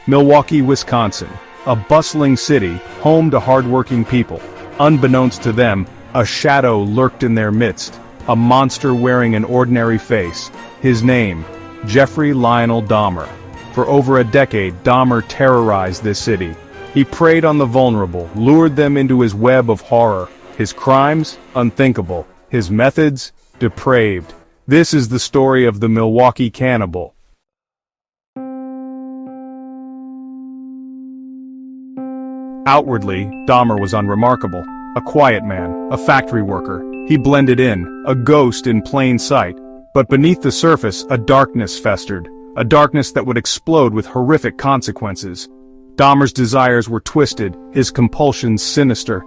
Milwaukee, Wisconsin, a bustling city, home to hardworking people. Unbeknownst to them, a shadow lurked in their midst, a monster wearing an ordinary face. His name, Jeffrey Lionel Dahmer. For over a decade, Dahmer terrorized this city. He preyed on the vulnerable, lured them into his web of horror. His crimes, unthinkable. His methods, depraved. This is the story of the Milwaukee Cannibal. Outwardly, Dahmer was unremarkable. A quiet man, a factory worker. He blended in, a ghost in plain sight. But beneath the surface, a darkness festered. A darkness that would explode with horrific consequences. Dahmer's desires were twisted, his compulsions sinister.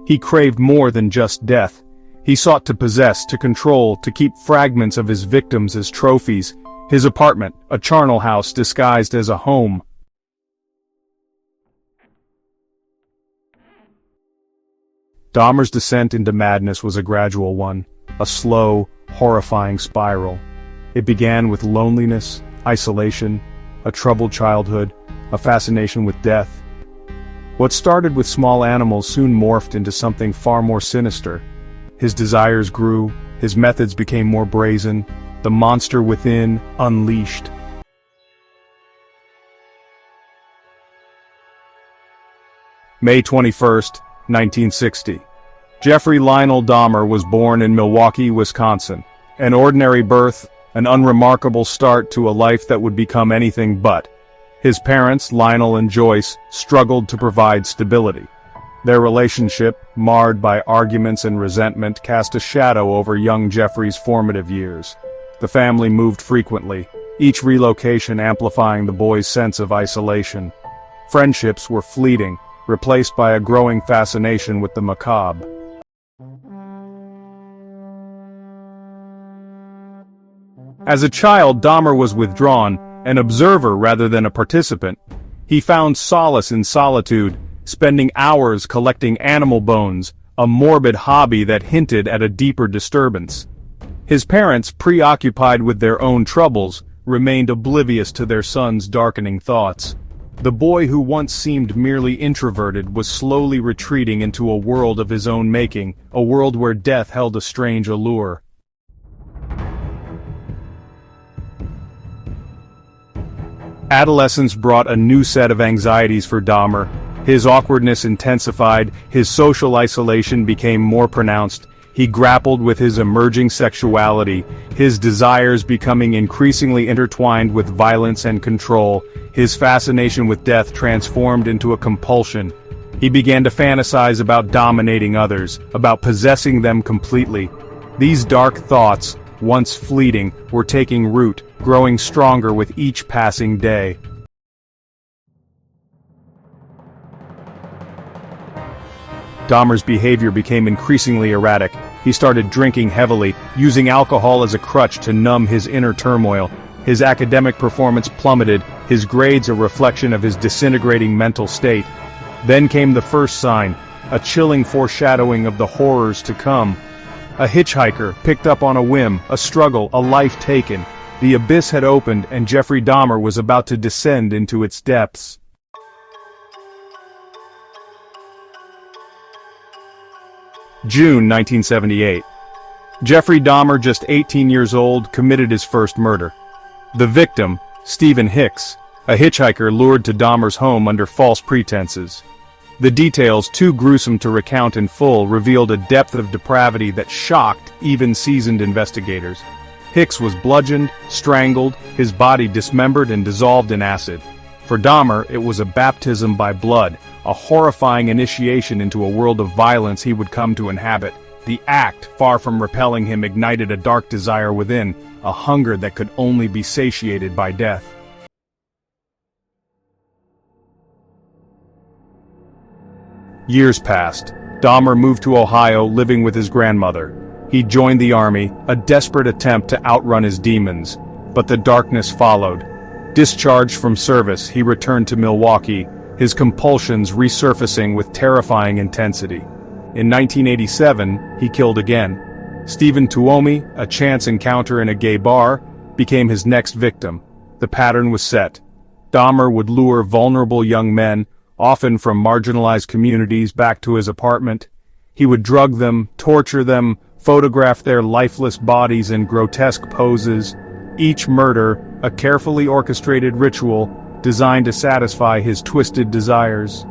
He craved more than just death. He sought to possess, to control, to keep fragments of his victims as trophies. His apartment, a charnel house disguised as a home. Dahmer's descent into madness was a gradual one, a slow, horrifying spiral. It began with loneliness, isolation, a troubled childhood, a fascination with death. What started with small animals soon morphed into something far more sinister. His desires grew, his methods became more brazen, the monster within unleashed. May 21st, 1960. Jeffrey Lionel Dahmer was born in Milwaukee, Wisconsin. An ordinary birth, an unremarkable start to a life that would become anything but. His parents, Lionel and Joyce, struggled to provide stability. Their relationship, marred by arguments and resentment, cast a shadow over young Jeffrey's formative years. The family moved frequently, each relocation amplifying the boy's sense of isolation. Friendships were fleeting, replaced by a growing fascination with the macabre. As a child, Dahmer was withdrawn, an observer rather than a participant. He found solace in solitude, spending hours collecting animal bones, a morbid hobby that hinted at a deeper disturbance. His parents, preoccupied with their own troubles, remained oblivious to their son's darkening thoughts. The boy who once seemed merely introverted was slowly retreating into a world of his own making, a world where death held a strange allure. Adolescence brought a new set of anxieties for Dahmer. His awkwardness intensified, his social isolation became more pronounced. He grappled with his emerging sexuality, his desires becoming increasingly intertwined with violence and control. His fascination with death transformed into a compulsion. He began to fantasize about dominating others, about possessing them completely. These dark thoughts, once fleeting, were taking root, growing stronger with each passing day. Dahmer's behavior became increasingly erratic. He started drinking heavily, using alcohol as a crutch to numb his inner turmoil. His academic performance plummeted, his grades a reflection of his disintegrating mental state. Then came the first sign, a chilling foreshadowing of the horrors to come. A hitchhiker, picked up on a whim, a struggle, a life taken. The abyss had opened, and Jeffrey Dahmer was about to descend into its depths. June 1978. Jeffrey Dahmer, just 18 years old, committed his first murder. The victim, Stephen Hicks, a hitchhiker lured to Dahmer's home under false pretenses. The details, too gruesome to recount in full, revealed a depth of depravity that shocked even seasoned investigators. Hicks was bludgeoned, strangled, his body dismembered and dissolved in acid. For Dahmer, it was a baptism by blood, a horrifying initiation into a world of violence he would come to inhabit. The act, far from repelling him, ignited a dark desire within, a hunger that could only be satiated by death. Years passed. Dahmer moved to Ohio, living with his grandmother. He joined the army, a desperate attempt to outrun his demons. But the darkness followed. Discharged from service, he returned to Milwaukee, his compulsions resurfacing with terrifying intensity. In 1987, he killed again. Stephen Tuomi, a chance encounter in a gay bar, became his next victim. The pattern was set. Dahmer would lure vulnerable young men, often from marginalized communities, back to his apartment. He would drug them, torture them, photograph their lifeless bodies in grotesque poses, each murder a carefully orchestrated ritual designed to satisfy his twisted desires.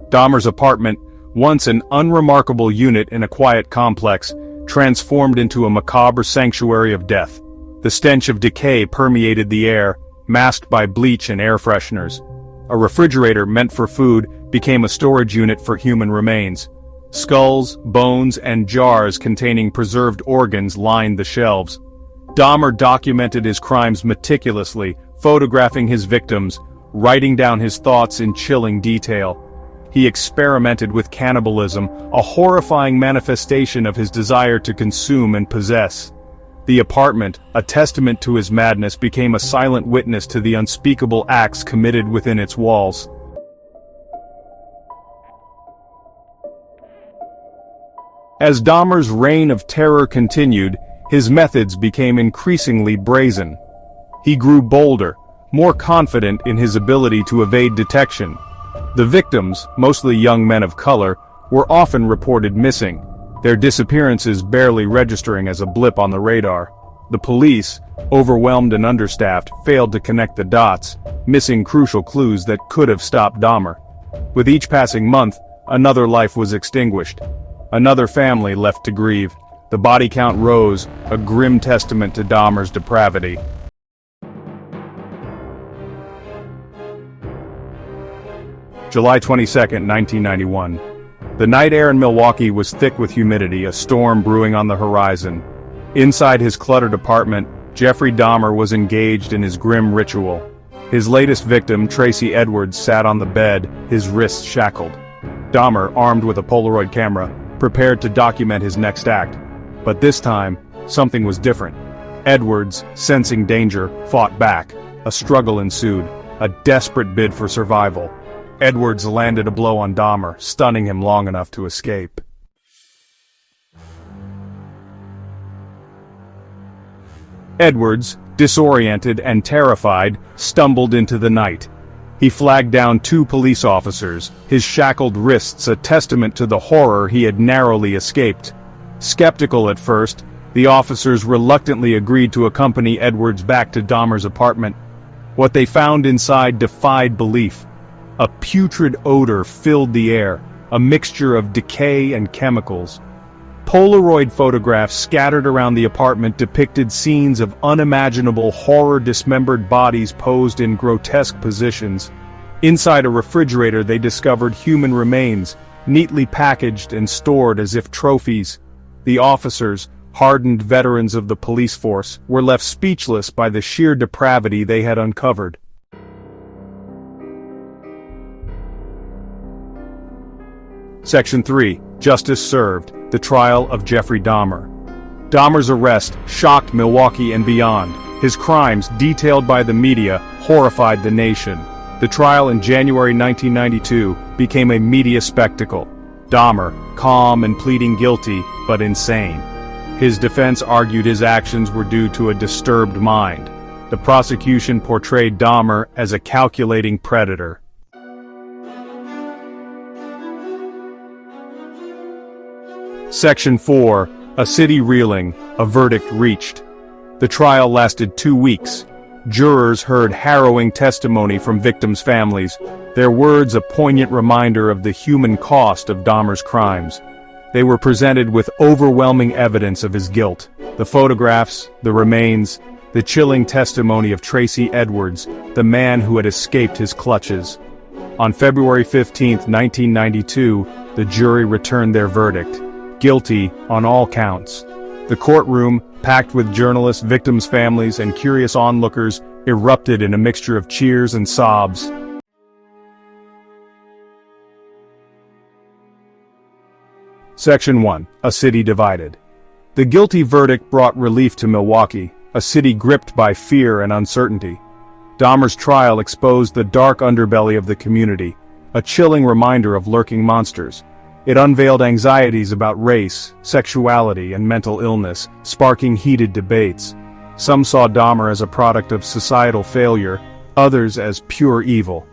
Dahmer's apartment, once an unremarkable unit in a quiet complex, transformed into a macabre sanctuary of death. The stench of decay permeated the air, masked by bleach and air fresheners. A refrigerator meant for food became a storage unit for human remains. Skulls, bones, and jars containing preserved organs lined the shelves. Dahmer documented his crimes meticulously, photographing his victims, writing down his thoughts in chilling detail. He experimented with cannibalism, a horrifying manifestation of his desire to consume and possess. The apartment, a testament to his madness, became a silent witness to the unspeakable acts committed within its walls. As Dahmer's reign of terror continued, his methods became increasingly brazen. He grew bolder, more confident in his ability to evade detection. The victims, mostly young men of color, were often reported missing, their disappearances barely registering as a blip on the radar. The police, overwhelmed and understaffed, failed to connect the dots, missing crucial clues that could have stopped Dahmer. With each passing month, another life was extinguished. Another family left to grieve. The body count rose, a grim testament to Dahmer's depravity. July 22, 1991. The night air in Milwaukee was thick with humidity, a storm brewing on the horizon. Inside his cluttered apartment, Jeffrey Dahmer was engaged in his grim ritual. His latest victim, Tracy Edwards, sat on the bed, his wrists shackled. Dahmer, armed with a Polaroid camera, prepared to document his next act. But this time, something was different. Edwards, sensing danger, fought back. A struggle ensued, a desperate bid for survival. Edwards landed a blow on Dahmer, stunning him long enough to escape. Edwards, disoriented and terrified, stumbled into the night. He flagged down 2 police officers, his shackled wrists a testament to the horror he had narrowly escaped. Skeptical at first, the officers reluctantly agreed to accompany Edwards back to Dahmer's apartment. What they found inside defied belief. A putrid odor filled the air, a mixture of decay and chemicals. Polaroid photographs scattered around the apartment depicted scenes of unimaginable horror, dismembered bodies posed in grotesque positions. Inside a refrigerator they discovered human remains, neatly packaged and stored as if trophies. The officers, hardened veterans of the police force, were left speechless by the sheer depravity they had uncovered. Section 3. Justice Served. The Trial of Jeffrey Dahmer. Dahmer's arrest shocked Milwaukee and beyond. His crimes, detailed by the media, horrified the nation. The trial in January 1992 became a media spectacle. Dahmer, calm and pleading guilty, but insane. His defense argued his actions were due to a disturbed mind. The prosecution portrayed Dahmer as a calculating predator. Section 4. A city reeling, a verdict reached. The trial lasted 2 weeks. Jurors heard harrowing testimony from victims' families, their words a poignant reminder of the human cost of Dahmer's crimes. They were presented with overwhelming evidence of his guilt. The photographs, the remains, the chilling testimony of Tracy Edwards, the man who had escaped his clutches. On February 15, 1992, the jury returned their verdict. Guilty on all counts. The courtroom, packed with journalists, victims' families, and curious onlookers, erupted in a mixture of cheers and sobs. Section 1. A city divided. The guilty verdict brought relief to Milwaukee, a city gripped by fear and uncertainty. Dahmer's trial exposed the dark underbelly of the community, a chilling reminder of lurking monsters. It unveiled anxieties about race, sexuality, and mental illness, sparking heated debates. Some saw Dahmer as a product of societal failure, others as pure evil.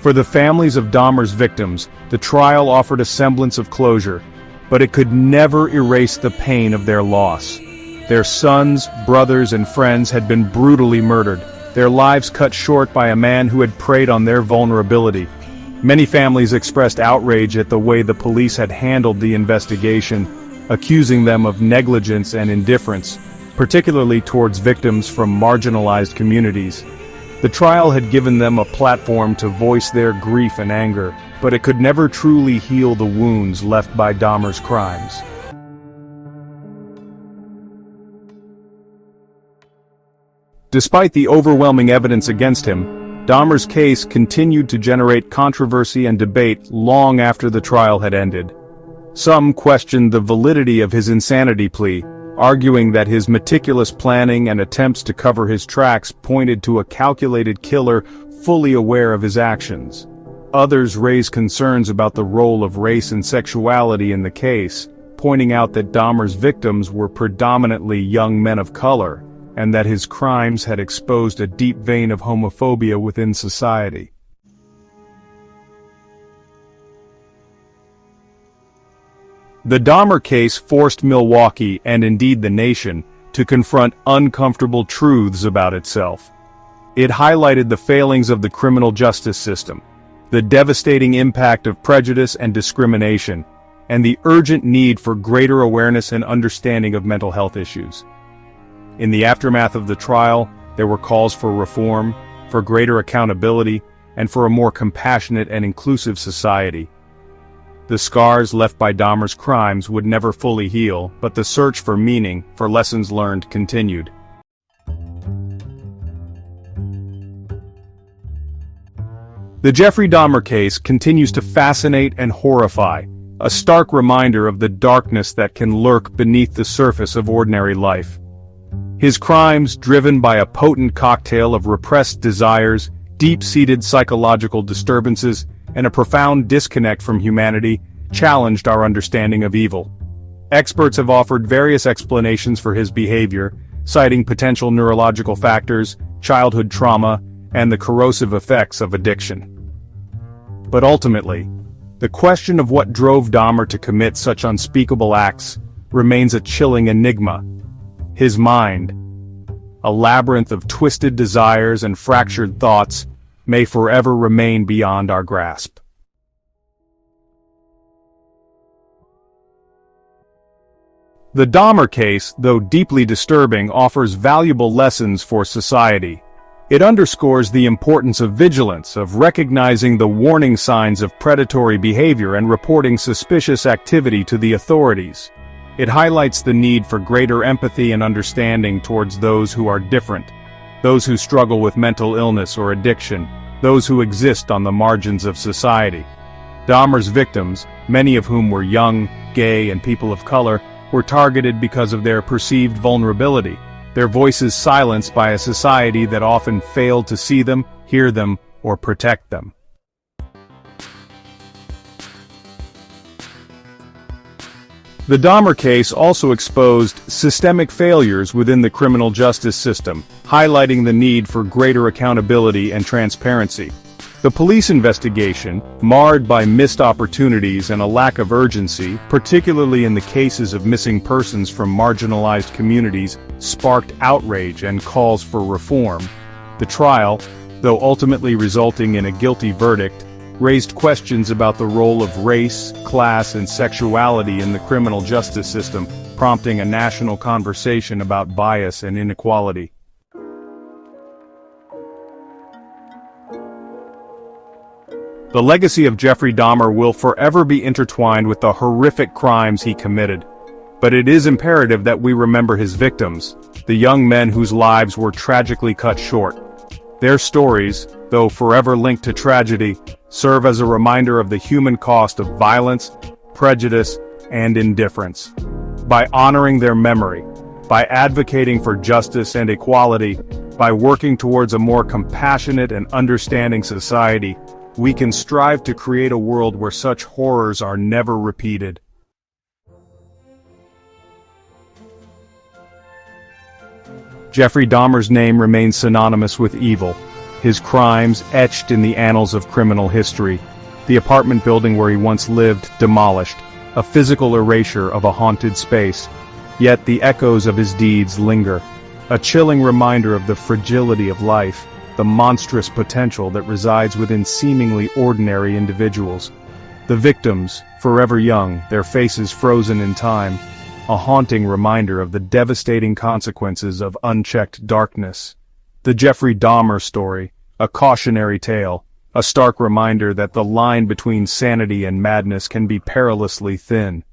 For the families of Dahmer's victims, the trial offered a semblance of closure, but it could never erase the pain of their loss. Their sons, brothers, and friends had been brutally murdered, their lives cut short by a man who had preyed on their vulnerability. Many families expressed outrage at the way the police had handled the investigation, accusing them of negligence and indifference, particularly towards victims from marginalized communities. The trial had given them a platform to voice their grief and anger, but it could never truly heal the wounds left by Dahmer's crimes. Despite the overwhelming evidence against him, Dahmer's case continued to generate controversy and debate long after the trial had ended. Some questioned the validity of his insanity plea, arguing that his meticulous planning and attempts to cover his tracks pointed to a calculated killer fully aware of his actions. Others raised concerns about the role of race and sexuality in the case, pointing out that Dahmer's victims were predominantly young men of color, and that his crimes had exposed a deep vein of homophobia within society. The Dahmer case forced Milwaukee, and indeed the nation, to confront uncomfortable truths about itself. It highlighted the failings of the criminal justice system, the devastating impact of prejudice and discrimination, and the urgent need for greater awareness and understanding of mental health issues. In the aftermath of the trial, there were calls for reform, for greater accountability, and for a more compassionate and inclusive society. The scars left by Dahmer's crimes would never fully heal, but the search for meaning, for lessons learned, continued. The Jeffrey Dahmer case continues to fascinate and horrify, a stark reminder of the darkness that can lurk beneath the surface of ordinary life. His crimes, driven by a potent cocktail of repressed desires, deep-seated psychological disturbances, and a profound disconnect from humanity, challenged our understanding of evil. Experts have offered various explanations for his behavior, citing potential neurological factors, childhood trauma, and the corrosive effects of addiction. But ultimately, the question of what drove Dahmer to commit such unspeakable acts remains a chilling enigma. His mind, a labyrinth of twisted desires and fractured thoughts, may forever remain beyond our grasp. The Dahmer case, though deeply disturbing, offers valuable lessons for society. It underscores the importance of vigilance, of recognizing the warning signs of predatory behavior and reporting suspicious activity to the authorities. It highlights the need for greater empathy and understanding towards those who are different, those who struggle with mental illness or addiction, those who exist on the margins of society. Dahmer's victims, many of whom were young, gay, and people of color, were targeted because of their perceived vulnerability, their voices silenced by a society that often failed to see them, hear them, or protect them. The Dahmer case also exposed systemic failures within the criminal justice system, highlighting the need for greater accountability and transparency. The police investigation, marred by missed opportunities and a lack of urgency, particularly in the cases of missing persons from marginalized communities, sparked outrage and calls for reform. The trial, though ultimately resulting in a guilty verdict, raised questions about the role of race, class, and sexuality in the criminal justice system, prompting a national conversation about bias and inequality. The legacy of Jeffrey Dahmer will forever be intertwined with the horrific crimes he committed. But it is imperative that we remember his victims, the young men whose lives were tragically cut short. Their stories, though forever linked to tragedy, serve as a reminder of the human cost of violence, prejudice, and indifference. By honoring their memory, by advocating for justice and equality, By working towards a more compassionate and understanding society, we can strive to create a world where such horrors are never repeated. Jeffrey Dahmer's name remains synonymous with evil, his crimes etched in the annals of criminal history, the apartment building where he once lived demolished, a physical erasure of a haunted space. Yet the echoes of his deeds linger, a chilling reminder of the fragility of life, the monstrous potential that resides within seemingly ordinary individuals. The victims, forever young, their faces frozen in time, a haunting reminder of the devastating consequences of unchecked darkness. The Jeffrey Dahmer story, a cautionary tale, a stark reminder that the line between sanity and madness can be perilously thin.